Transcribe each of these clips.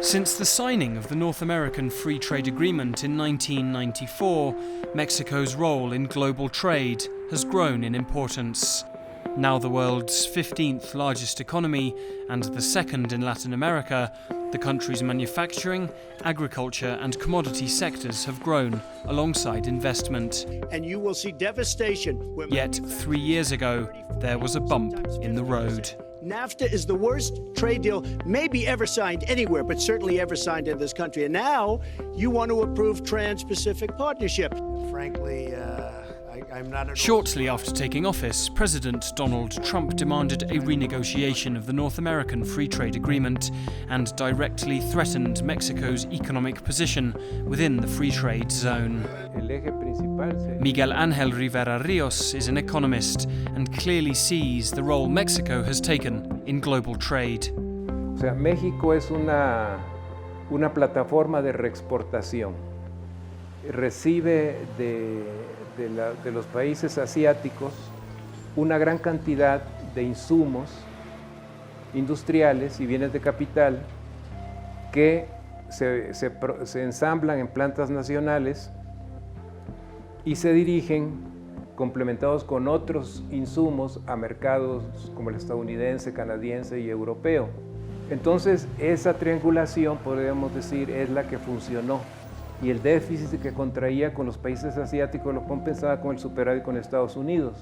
Since the signing of the North American Free Trade Agreement in 1994, Mexico's role in global trade has grown in importance. Now the world's 15th largest economy and the second in Latin America, the country's manufacturing, agriculture and commodity sectors have grown alongside investment. And you will see devastation. Yet 3 years ago, there was a bump in the road. NAFTA is the worst trade deal maybe ever signed anywhere, but certainly ever signed in this country. And now you want to approve Trans-Pacific Partnership. Frankly, I'm not... Shortly after taking office, President Donald Trump demanded a renegotiation of the North American Free Trade Agreement and directly threatened Mexico's economic position within the free trade zone. Miguel Ángel Rivera Ríos is an economist and clearly sees the role Mexico has taken in global trade. O sea, México es una plataforma de reexportación. Recibe de los países asiáticos una gran cantidad de insumos industriales y bienes de capital que se ensamblan en plantas nacionales y se dirigen complementados con otros insumos a mercados como el estadounidense, canadiense y europeo. Entonces, esa triangulación, podríamos decir, es la que funcionó. Y el déficit que contraía con los países asiáticos lo compensaba con el superávit con Estados Unidos.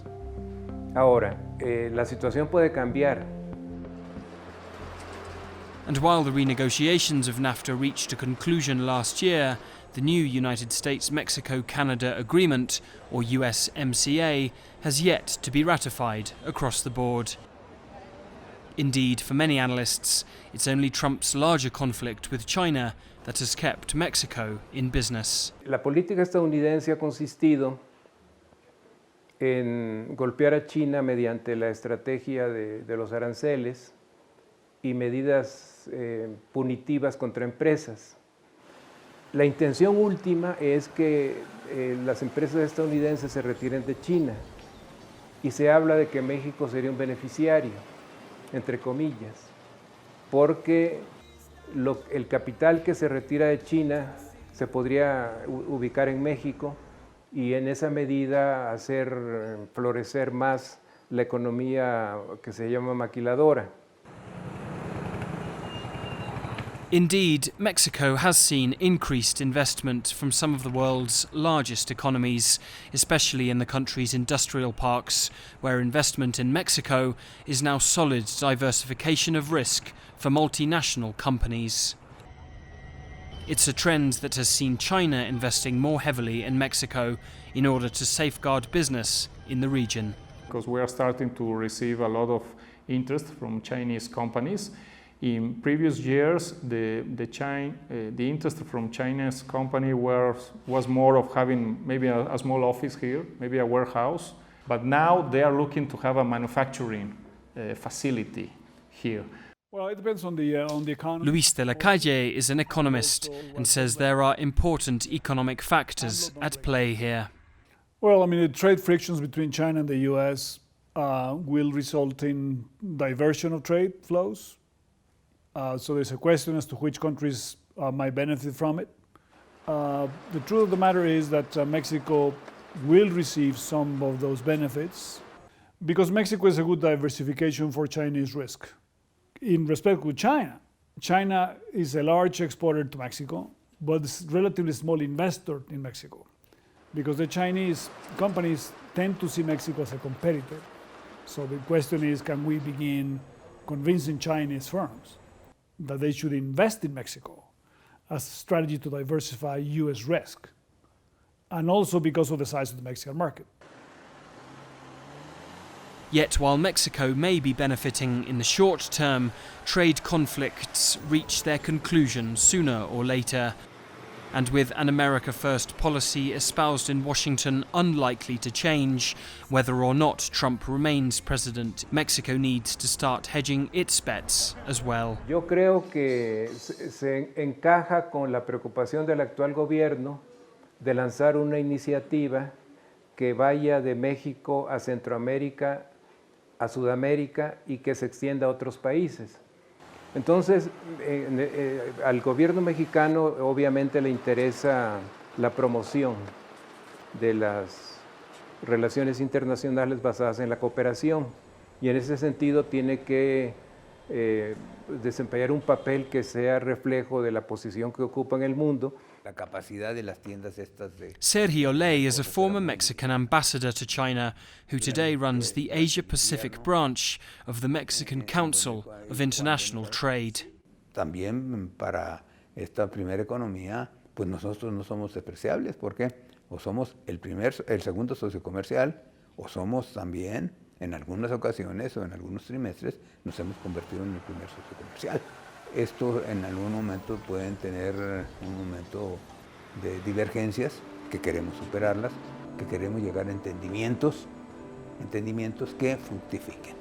Ahora, la situación puede cambiar. And while the renegotiations of NAFTA reached a conclusion last year, the new United States-Mexico-Canada Agreement, or USMCA, has yet to be ratified across the board. Indeed, for many analysts, it's only Trump's larger conflict with China that has kept Mexico in business. La política estadounidense ha consistido en golpear a China mediante la estrategia de los aranceles y medidas punitivas contra empresas. La intención última es que las empresas estadounidenses se retiren de China y se habla de que México sería un beneficiario, entre comillas, porque el capital que se retira de China se podría ubicar en México y en esa medida hacer florecer más la economía que se llama maquiladora. Indeed, Mexico has seen increased investment from some of the world's largest economies, especially in the country's industrial parks, where investment in Mexico is now solid diversification of risk for multinational companies. It's a trend that has seen China investing more heavily in Mexico in order to safeguard business in the region. Because we are starting to receive a lot of interest from Chinese companies. In previous years, the interest from Chinese company was more of having maybe a small office here, maybe a warehouse, but now they are looking to have a manufacturing facility here. Well, it depends on the economy. Luis de la Calle is an economist and says there are important economic factors at play here. Well, I mean, the trade frictions between China and the U.S. Will result in diversion of trade flows. So there's a question as to which countries might benefit from it. The truth of the matter is that Mexico will receive some of those benefits because Mexico is a good diversification for Chinese risk. In respect to China, China is a large exporter to Mexico, but it's a relatively small investor in Mexico because the Chinese companies tend to see Mexico as a competitor. So the question is, can we begin convincing Chinese firms that they should invest in Mexico as a strategy to diversify U.S. risk, and also because of the size of the Mexican market. Yet while Mexico may be benefiting in the short term, trade conflicts reach their conclusion sooner or later. And with an America First policy espoused in Washington unlikely to change, whether or not Trump remains president, Mexico needs to start hedging its bets as well. Yo creo que se encaja con la preocupación del actual gobierno de lanzar una iniciativa que vaya de México a Centroamérica, a Sudamérica y que se extienda a otros países. Entonces, al gobierno mexicano obviamente le interesa la promoción de las relaciones internacionales basadas en la cooperación y en ese sentido tiene que desempeñar un papel que sea reflejo de la posición que ocupa en el mundo. La capacidad de las tiendas estas de... Sergio Ley is a former Mexican ambassador to China who today runs the Asia-Pacific branch of the Mexican Council of International Trade. También para esta primera economía, pues nosotros no somos despreciables, porque o somos el segundo socio comercial, o somos también, en algunas ocasiones o en algunos trimestres, nos hemos convertido en el primer socio comercial. Esto en algún momento pueden tener un momento de divergencias que queremos superarlas, que queremos llegar a entendimientos que fructifiquen.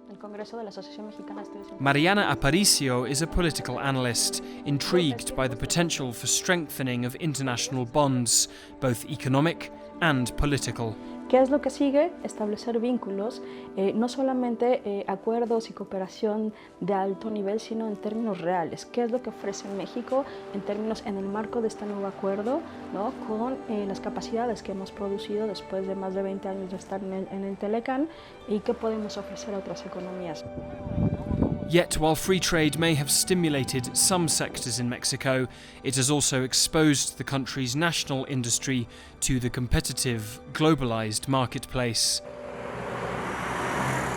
El Congreso de la Asociación Mexicana de Mariana Aparicio is a political analyst, intrigued by the potential for strengthening of international bonds, both economic and political. ¿Qué es lo que sigue? Establecer vínculos, no solamente acuerdos y cooperación de alto nivel, sino en términos reales. ¿Qué es lo que ofrece México en el marco de este nuevo acuerdo, ¿no? Con las capacidades que hemos producido después de más de 20 años de estar en el Telecán y qué podemos ofrecer a otras economías? Yet, while free trade may have stimulated some sectors in Mexico, it has also exposed the country's national industry to the competitive, globalized marketplace.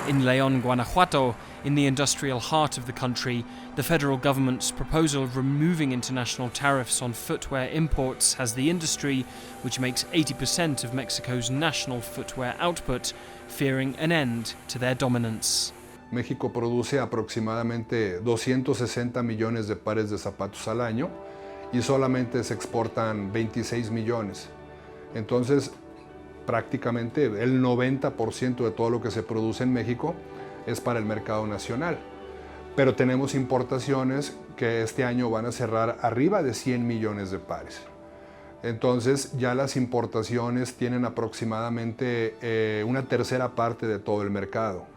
In León, Guanajuato, in the industrial heart of the country, the federal government's proposal of removing international tariffs on footwear imports has the industry, which makes 80% of Mexico's national footwear output, fearing an end to their dominance. México produce aproximadamente 260 millones de pares de zapatos al año y solamente se exportan 26 millones. Entonces, prácticamente el 90% de todo lo que se produce en México es para el mercado nacional. Pero tenemos importaciones que este año van a cerrar arriba de 100 millones de pares. Entonces, ya las importaciones tienen aproximadamente una tercera parte de todo el mercado.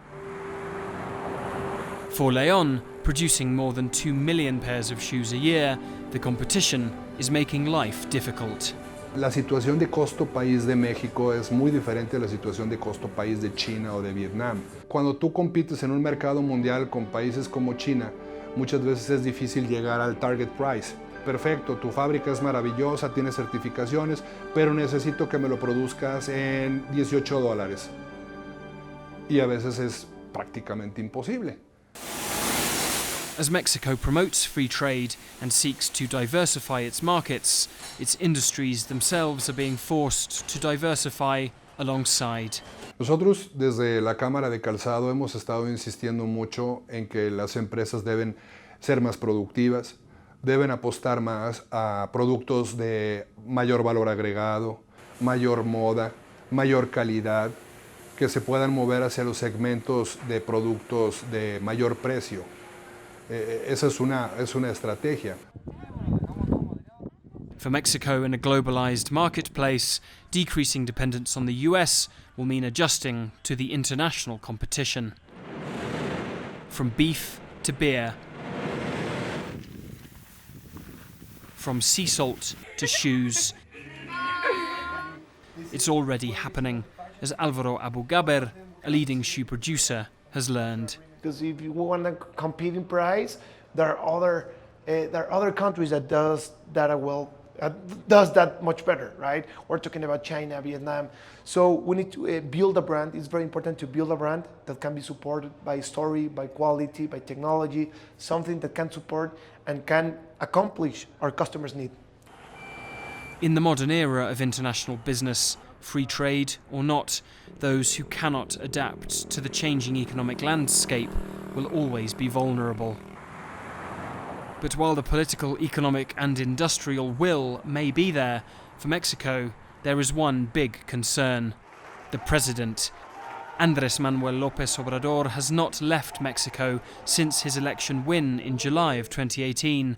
For León, producing more than 2 million pairs of shoes a year, the competition is making life difficult. La situación de costo país de México es muy diferente a la situación de costo país de China o de Vietnam. Cuando tú compites en un mercado mundial con países como China, muchas veces es difícil llegar al target price. Perfecto, tu fábrica es maravillosa, tiene certificaciones, pero necesito que me lo produzcas en $18. Y a veces es prácticamente imposible. As Mexico promotes free trade and seeks to diversify its markets, its industries themselves are being forced to diversify alongside. Nosotros desde la Cámara de Calzado hemos estado insistiendo mucho en que las empresas deben ser más productivas, deben apostar más a productos de mayor valor agregado, mayor moda, mayor calidad, que se puedan mover hacia los segmentos de productos de mayor precio. Esa es una estrategia. For Mexico in a globalized marketplace, decreasing dependence on the US will mean adjusting to the international competition. From beef to beer, from sea salt to shoes. It's already happening, as Alvaro Abugaber, a leading shoe producer, has learned. Because if you want to compete in price, there are other countries that does that much better, right? We're talking about China, Vietnam. So we need to build a brand. It's very important to build a brand that can be supported by story, by quality, by technology, something that can support and can accomplish our customers' need. In the modern era of international business, free trade or not, those who cannot adapt to the changing economic landscape will always be vulnerable. But while the political, economic and industrial will may be there, for Mexico there is one big concern. The president. Andrés Manuel López Obrador has not left Mexico since his election win in July of 2018.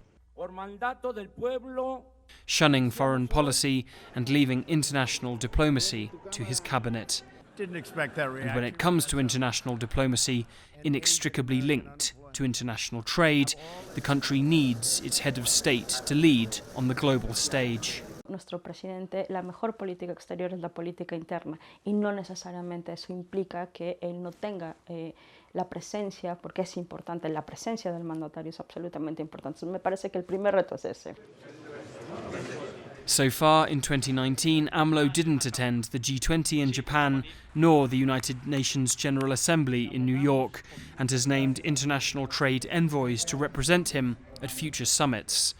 Shunning foreign policy and leaving international diplomacy to his cabinet. Didn't expect that reaction. And when it comes to international diplomacy, inextricably linked to international trade, the country needs its head of state to lead on the global stage. Nuestro presidente, la mejor política exterior es la política interna y no necesariamente eso implica que él no tenga la presencia, porque es importante, la presencia del mandatario es absolutamente importante. Entonces, me parece que el primer reto es ese. So far in 2019, AMLO didn't attend the G20 in Japan nor the United Nations General Assembly in New York, and has named international trade envoys to represent him at future summits.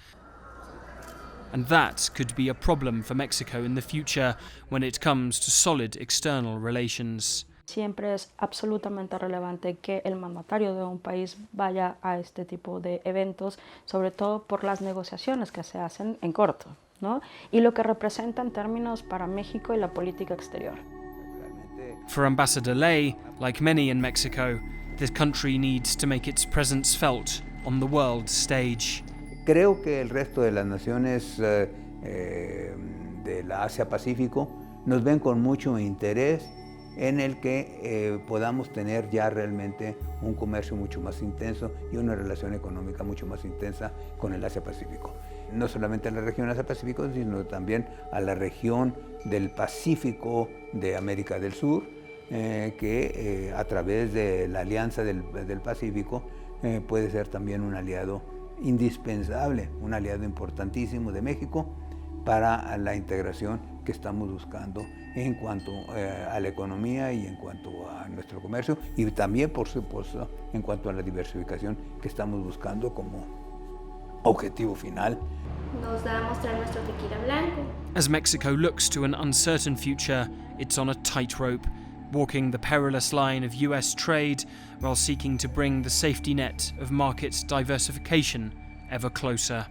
And that could be a problem for Mexico in the future when it comes to solid external relations. Siempre es absolutamente relevante que el mandatario de un país vaya a este tipo de eventos, sobre todo por las negociaciones que se hacen en corto, ¿no? Y lo que representa en términos para México y la política exterior. For Ambassador Ley, like many in Mexico, the country needs to make its presence felt on the world stage. Creo que el resto de las naciones de la Asia-Pacífico nos ven con mucho interés en el que podamos tener ya realmente un comercio mucho más intenso y una relación económica mucho más intensa con el Asia-Pacífico. No solamente a la región Asia-Pacífico, sino también a la región del Pacífico de América del Sur, que a través de la Alianza del Pacífico puede ser también un aliado indispensable, un aliado importantísimo de México para la integración que estamos buscando en cuanto a la economía y en cuanto a nuestro comercio, y también, por supuesto, en cuanto a la diversificación que estamos buscando como objetivo final. Nos da a mostrar nuestro tequila blanco. As Mexico looks to an uncertain future, it's on a tightrope, walking the perilous line of US trade while seeking to bring the safety net of market diversification ever closer.